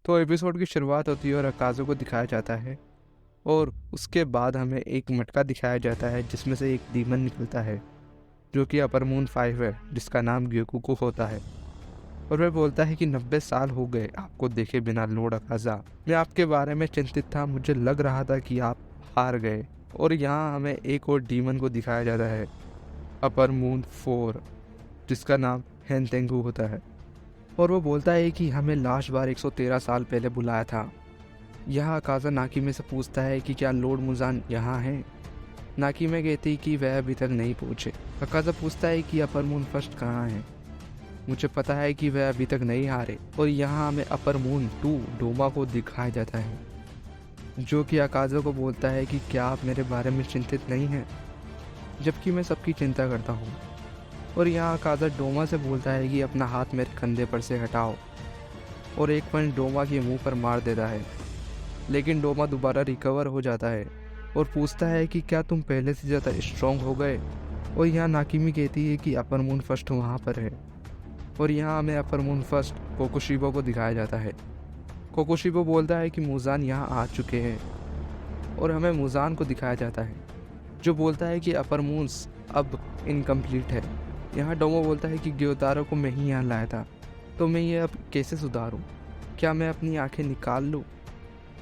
तो एपिसोड की शुरुआत होती है और अकाज़ो को दिखाया जाता है और उसके बाद हमें एक मटका दिखाया जाता है जिसमें से एक डीमन निकलता है जो कि अपर मून 5 है, जिसका नाम ग्योकुको होता है। और वह बोलता है कि 90 साल हो गए आपको देखे बिना लॉर्ड अकाज़ा। मैं आपके बारे में चिंतित था, मुझे लग रहा था कि आप हार गए। और यहाँ हमें एक और डीमन को दिखाया जाता है, अपर मून 4, जिसका नाम हेनतेंगू होता है। और वो बोलता है कि हमें लास्ट बार 113 साल पहले बुलाया था। यह अकाज़ा नाकीमे से पूछता है कि क्या लॉर्ड मुजान यहाँ हैं। नाकीमे कहती कि वह अभी तक नहीं पहुँचे। अकाज़ा पूछता है कि अपर मून फर्स्ट कहाँ है। मुझे पता है कि वह अभी तक नहीं हारे। और यहाँ हमें अपर मून 2 डोमा को दिखाया जाता है, जो कि अकाज़ा को बोलता है कि क्या आप मेरे बारे में चिंतित नहीं हैं, जबकि मैं सबकी चिंता करता हूँ। और यहाँ अकाज़ा डोमा से बोलता है कि अपना हाथ मेरे कंधे पर से हटाओ, और एक पंच डोमा के मुंह पर मार देता है। लेकिन डोमा दोबारा रिकवर हो जाता है और पूछता है कि क्या तुम पहले से ज़्यादा स्ट्रॉन्ग हो गए। और यहाँ नाकिमी कहती है कि अपर मून फर्स्ट वहाँ पर है। और यहाँ हमें अपर मून फर्स्ट कोकोशिबो को दिखाया जाता है। कोकोशिबो बोलता है कि मुजान यहाँ आ चुके हैं और हमें मुजान को दिखाया जाता है, जो बोलता है कि अपर मून्स अब इनकम्प्लीट है। यहाँ डोमो बोलता है कि ग्योतारो को मैं ही यहाँ लाया था, तो मैं ये अब कैसे सुधारूँ? क्या मैं अपनी आंखें निकाल लूँ?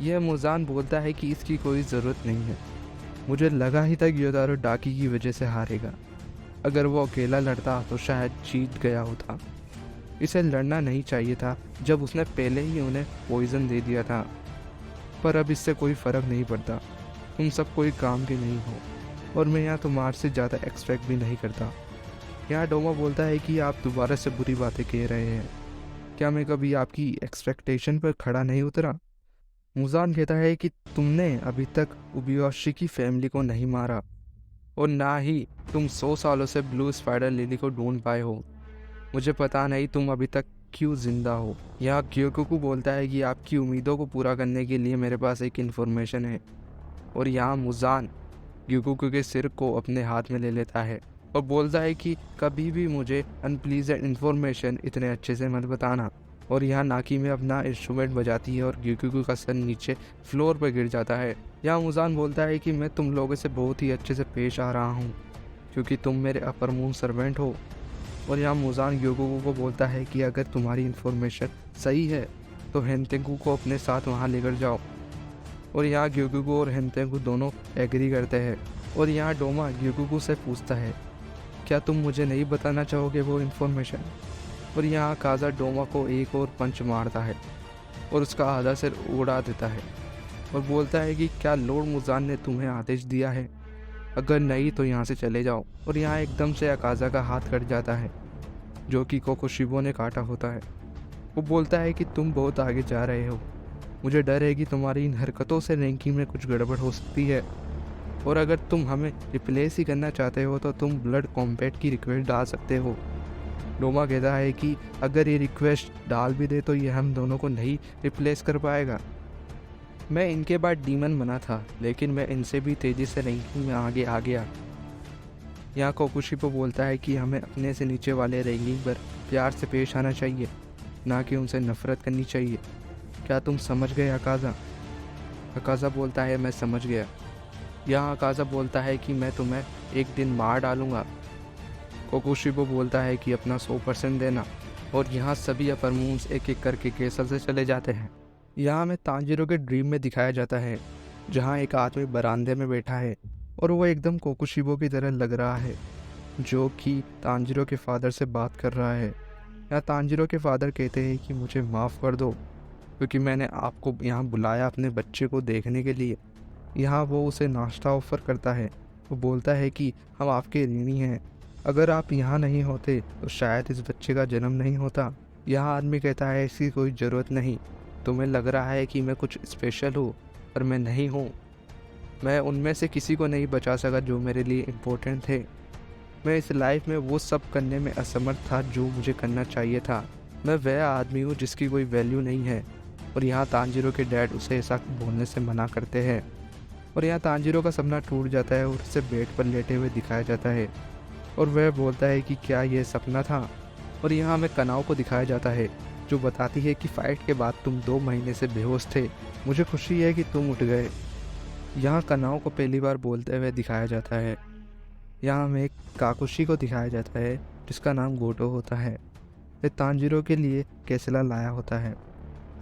यह मुजान बोलता है कि इसकी कोई ज़रूरत नहीं है। मुझे लगा ही था ग्योतारो डाकी की वजह से हारेगा। अगर वो अकेला लड़ता तो शायद जीत गया होता। इसे लड़ना नहीं चाहिए था जब उसने पहले ही उन्हें पॉइजन दे दिया था। पर अब इससे कोई फ़र्क नहीं पड़ता। तुम सब कोई काम के नहीं हो और मैं यहाँ तुम्हारे से ज़्यादा एक्सपेक्ट भी नहीं करता। यहाँ डोमा बोलता है कि आप दोबारा से बुरी बातें कह रहे हैं। क्या मैं कभी आपकी एक्सपेक्टेशन पर खड़ा नहीं उतरा? मुजान कहता है कि तुमने अभी तक उबियोशी की फैमिली को नहीं मारा और ना ही तुम 100 सालों से ब्लू स्पाइडर लिली को ढूंढ पाए हो। मुझे पता नहीं तुम अभी तक क्यों जिंदा हो। यहाँ ग्योकुको बोलता है कि आपकी उम्मीदों को पूरा करने के लिए मेरे पास एक इन्फॉर्मेशन है। और यहाँ मुजान ग्योकुको के सिर को अपने हाथ में ले लेता है और बोलता है कि कभी भी मुझे अनप्लीजेंट इन्फॉर्मेशन इतने अच्छे से मत बताना। और यहाँ नाकी में अपना इंस्ट्रूमेंट बजाती है और ग्योकुको का सर नीचे फ्लोर पर गिर जाता है। यहाँ मुजान बोलता है कि मैं तुम लोगों से बहुत ही अच्छे से पेश आ रहा हूँ क्योंकि तुम मेरे अपर मून सर्वेंट हो। और यहाँ मुजान ग्योकुको को बोलता है कि अगर तुम्हारी इन्फॉर्मेशन सही है तो हेनतेंगू को अपने साथ वहाँ लेकर जाओ। और यहाँ ग्योकुको और हेनतेंगू दोनों एग्री करते हैं। और यहाँ डोमा ग्योकुको से पूछता है क्या तुम मुझे नहीं बताना चाहोगे वो इन्फॉर्मेशन। और यहाँ काज़ा डोमा को एक और पंच मारता है और उसका आधा सिर उड़ा देता है और बोलता है कि क्या लॉर्ड मुजान ने तुम्हें आदेश दिया है? अगर नहीं तो यहाँ से चले जाओ। और यहाँ एकदम से अकाज़ा का हाथ कट जाता है, जो कि कोकोशिबो ने काटा होता है। वो बोलता है कि तुम बहुत आगे जा रहे हो। मुझे डर है कि तुम्हारी इन हरकतों से रैंकिंग में कुछ गड़बड़ हो सकती है। और अगर तुम हमें रिप्लेस ही करना चाहते हो तो तुम ब्लड कॉम्बैट की रिक्वेस्ट डाल सकते हो। डोमा कहता है कि अगर ये रिक्वेस्ट डाल भी दे तो ये हम दोनों को नहीं रिप्लेस कर पाएगा। मैं इनके बाद डीमन बना था, लेकिन मैं इनसे भी तेज़ी से रैंकिंग में आगे आ गया। यहाँ कोकोशिबो बोलता है कि हमें अपने से नीचे वाले रैंकिंग पर प्यार से पेश आना चाहिए, ना कि उनसे नफरत करनी चाहिए। क्या तुम समझ गए अकाज़ा? अकाज़ा बोलता है मैं समझ गया। यहाँ अकाज़ा बोलता है कि मैं तुम्हें एक दिन मार डालूंगा। कोकोशिबो बोलता है कि अपना 100% देना। और यहाँ सभी अपर मून्स एक एक करके केसल से चले जाते हैं। यहाँ हमें तांजीरो के ड्रीम में दिखाया जाता है, जहाँ एक आदमी बरामदे में बैठा है और वो एकदम कोकोशिबो की तरह लग रहा है, जो कि तांजीरो के फादर से बात कर रहा है। यहाँ तांजीरो के फादर कहते हैं कि मुझे माफ़ कर दो क्योंकि मैंने आपको यहाँ बुलाया अपने बच्चे को देखने के लिए। यहाँ वो उसे नाश्ता ऑफ़र करता है। वो बोलता है कि हम आपके ऋणी हैं, अगर आप यहाँ नहीं होते तो शायद इस बच्चे का जन्म नहीं होता। यहाँ आदमी कहता है इसकी कोई ज़रूरत नहीं, तुम्हें लग रहा है कि मैं कुछ स्पेशल हूँ, पर मैं नहीं हूँ। मैं उनमें से किसी को नहीं बचा सका जो मेरे लिए इम्पोर्टेंट थे। मैं इस लाइफ में वो सब करने में असमर्थ था जो मुझे करना चाहिए था। मैं वह आदमी हूँ जिसकी कोई वैल्यू नहीं है। और यहाँ तांजीरो के डैड उसे ऐसा बोलने से मना करते हैं। और यहाँ तांजीरो का सपना टूट जाता है और उसे बेड पर लेटे हुए दिखाया जाता है और वह बोलता है कि क्या यह सपना था। और यहाँ हमें कनाओ को दिखाया जाता है, जो बताती है कि फ़ाइट के बाद तुम 2 महीने से बेहोश थे। मुझे खुशी है कि तुम उठ गए। यहाँ कानाओ को पहली बार बोलते हुए दिखाया जाता है। यहाँ हमें एक काकुशी को दिखाया जाता है जिसका नाम गोटो होता है। वह तांजीरो के लिए केसला लाया होता है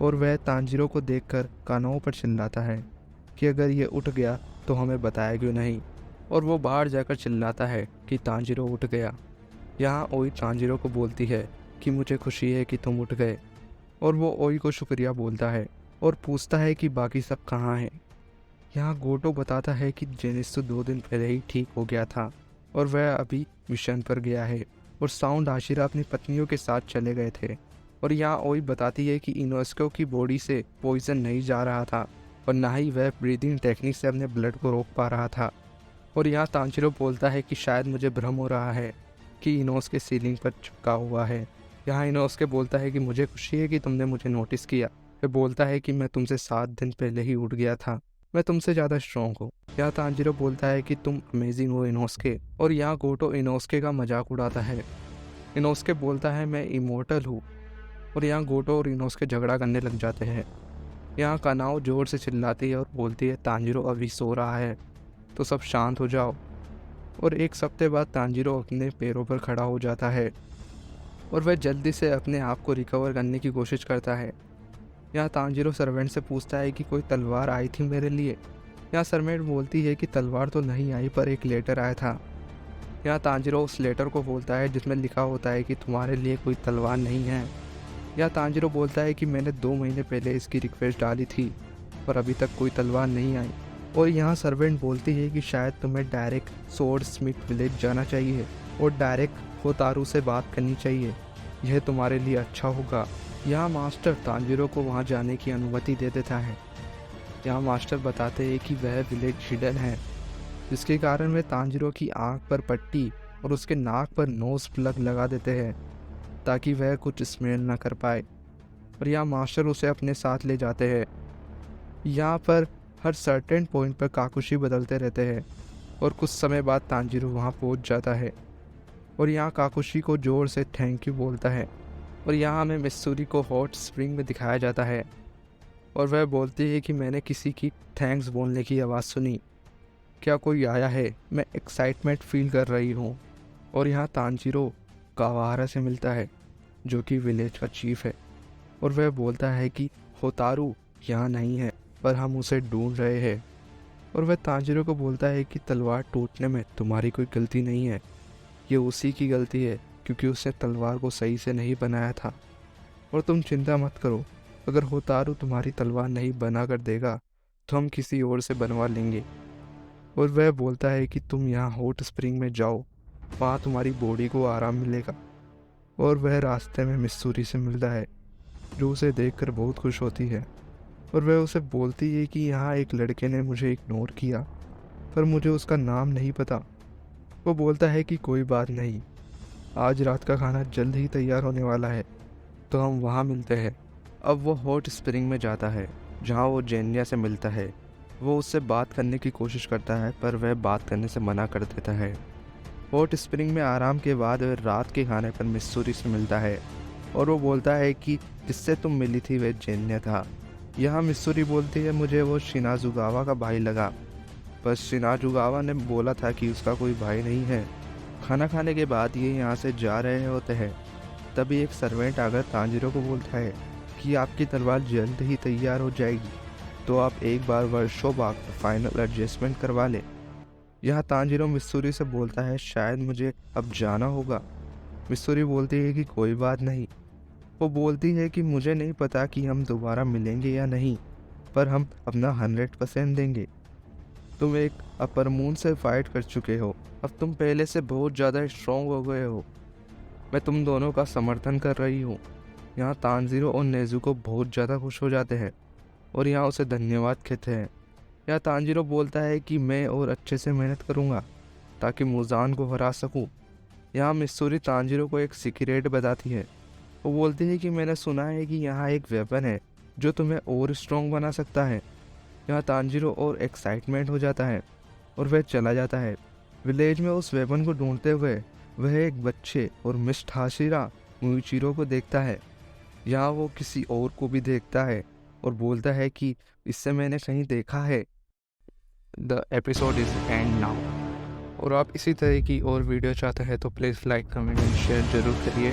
और वह तांजीरो को देखकर कानाओ पर चिल्लाता है कि अगर ये उठ गया तो हमें बताया क्यों नहीं, और वो बाहर जाकर चिल्लाता है कि तांजीरो उठ गया। यहाँ ओई तांजीरो को बोलती है कि मुझे खुशी है कि तुम उठ गए, और वो ओई को शुक्रिया बोलता है और पूछता है कि बाकी सब कहाँ हैं। यहाँ गोटो बताता है कि जेनित्सु 2 दिन पहले ही ठीक हो गया था और वह अभी मिशन पर गया है, और साउंड आशिरा अपनी पत्नियों के साथ चले गए थे। और यहाँ ओई बताती है कि इनोस्को की बॉडी से पॉइजन नहीं जा रहा था और ना ही वह ब्रीदिंग टेक्निक से अपने ब्लड को रोक पा रहा था। और यहाँ तांजीरो बोलता है कि शायद मुझे भ्रम हो रहा है कि इनोस्के सीलिंग पर चिपका हुआ है। यहाँ इनोस्के बोलता है कि मुझे खुशी है कि तुमने मुझे नोटिस किया। वह बोलता है कि मैं तुमसे 7 दिन पहले ही उठ गया था, मैं तुमसे ज़्यादा स्ट्रॉन्ग हूँ। यहाँ तांजीरो बोलता है कि तुम अमेजिंग हो इनोस्के, और यहाँ गोटो इनोस्के का मजाक उड़ाता है। इनोस्के बोलता है मैं इमोर्टल हूँ, और यहाँ गोटो और इनोस्के झगड़ा करने लग जाते हैं। यहाँ कानाओ जोर से चिल्लाती है और बोलती है तांजीरो अभी सो रहा है तो सब शांत हो जाओ। और एक सप्ताह बाद तांजीरो अपने पैरों पर खड़ा हो जाता है और वह जल्दी से अपने आप को रिकवर करने की कोशिश करता है। यहाँ तांजीरो सर्वेंट से पूछता है कि कोई तलवार आई थी मेरे लिए। यहाँ सर्वेंट बोलती है कि तलवार तो नहीं आई पर एक लेटर आया था। यहाँ तांजीरो उस लेटर को बोलता है जिसमें लिखा होता है कि तुम्हारे लिए कोई तलवार नहीं है। यहाँ तांजीरो बोलता है कि मैंने 2 महीने पहले इसकी रिक्वेस्ट डाली थी पर अभी तक कोई तलवार नहीं आई। और यहाँ सर्वेंट बोलती है कि शायद तुम्हें डायरेक्ट सोर्ड स्मिथ विलेज जाना चाहिए और डायरेक्ट होतारू से बात करनी चाहिए, यह तुम्हारे लिए अच्छा होगा। यहाँ मास्टर तांजीरो को वहाँ जाने की अनुमति दे देता है। यहाँ मास्टर बताते हैं कि वह विलेज हिडन है, जिसके कारण वे तांजीरो की आँख पर पट्टी और उसके नाक पर नोज प्लग लगा देते हैं ताकि वह कुछ स्मेल ना कर पाए। और यहाँ मास्टर उसे अपने साथ ले जाते हैं। यहाँ पर हर सर्टेन पॉइंट पर काकुशी बदलते रहते हैं और कुछ समय बाद तांजीरो वहाँ पहुँच जाता है और यहाँ काकुशी को जोर से थैंक यू बोलता है। और यहाँ हमें मिस्सूरी को हॉट स्प्रिंग में दिखाया जाता है और वह बोलती है कि मैंने किसी की थैंक्स बोलने की आवाज़ सुनी, क्या कोई आया है, मैं एक्साइटमेंट फील कर रही हूँ। और यहाँ तांजीरो कावाहारा से मिलता है जो कि विलेज का चीफ है और वह बोलता है कि होतारू यहाँ नहीं है पर हम उसे ढूंढ रहे हैं। और वह तांजीरो को बोलता है कि तलवार टूटने में तुम्हारी कोई गलती नहीं है, ये उसी की गलती है क्योंकि उसने तलवार को सही से नहीं बनाया था। और तुम चिंता मत करो, अगर होतारू तुम्हारी तलवार नहीं बना कर देगा तो हम किसी और से बनवा लेंगे। और वह बोलता है कि तुम यहाँ हॉट स्प्रिंग में जाओ, वहाँ तुम्हारी बॉडी को आराम मिलेगा। और वह रास्ते में मिस्सूरी से मिलता है जो उसे देखकर बहुत खुश होती है और वह उसे बोलती है कि यहाँ एक लड़के ने मुझे इग्नोर किया पर मुझे उसका नाम नहीं पता। वो बोलता है कि कोई बात नहीं, आज रात का खाना जल्द ही तैयार होने वाला है तो हम वहाँ मिलते हैं। अब वो हॉट स्प्रिंग में जाता है जहाँ वो जेनिया से मिलता है। वो उससे बात करने की कोशिश करता है पर वह बात करने से मना कर देता है। हॉट स्प्रिंग में आराम के बाद वह रात के खाने पर मिस्सूरी से मिलता है और वो बोलता है कि जिससे तुम मिली थी वह जेनिया था। यहाँ मिस्सूरी बोलती है मुझे वो शिनाजुगावा का भाई लगा, बस शिनाजुगावा ने बोला था कि उसका कोई भाई नहीं है। खाना खाने के बाद ये यहाँ से जा रहे होते हैं तभी एक सर्वेंट आकर तांजीरो को बोलता है कि आपकी तलवार जल्द ही तैयार हो जाएगी तो आप एक बार वर्कशॉप बाद फाइनल एडजस्टमेंट करवा लें। यहाँ तांजीरो मिस्सूरी से बोलता है शायद मुझे अब जाना होगा। मिस्सूरी बोलती है कि कोई बात नहीं। वो बोलती है कि मुझे नहीं पता कि हम दोबारा मिलेंगे या नहीं पर हम अपना 100% देंगे। तुम एक अपर मून से फाइट कर चुके हो, अब तुम पहले से बहुत ज़्यादा स्ट्रॉन्ग हो गए हो, मैं तुम दोनों का समर्थन कर रही हूँ। यहाँ तांजीरो और नेजुको बहुत ज़्यादा खुश हो जाते हैं और यहाँ उसे धन्यवाद कहते हैं। यहाँ तांजीरो बोलता है कि मैं और अच्छे से मेहनत करूँगा ताकि मुजान को हरा सकूँ। यहाँ मिस्सूरी तांजीरो को एक सीक्रेट बताती है। वो बोलती है कि मैंने सुना है कि यहाँ एक वेपन है जो तुम्हें और स्ट्रॉन्ग बना सकता है। यहाँ तांजीरो और एक्साइटमेंट हो जाता है और वह चला जाता है। विलेज में उस वेपन को ढूंढते हुए वह एक बच्चे और मिस्ट हाशिरा मुइचिरो को देखता है। यहाँ वो किसी और को भी देखता है और बोलता है कि इससे मैंने कहीं देखा है। The episode is and now. और आप इसी तरह की और वीडियो चाहते हैं तो please like comment and share ज़रूर करिए।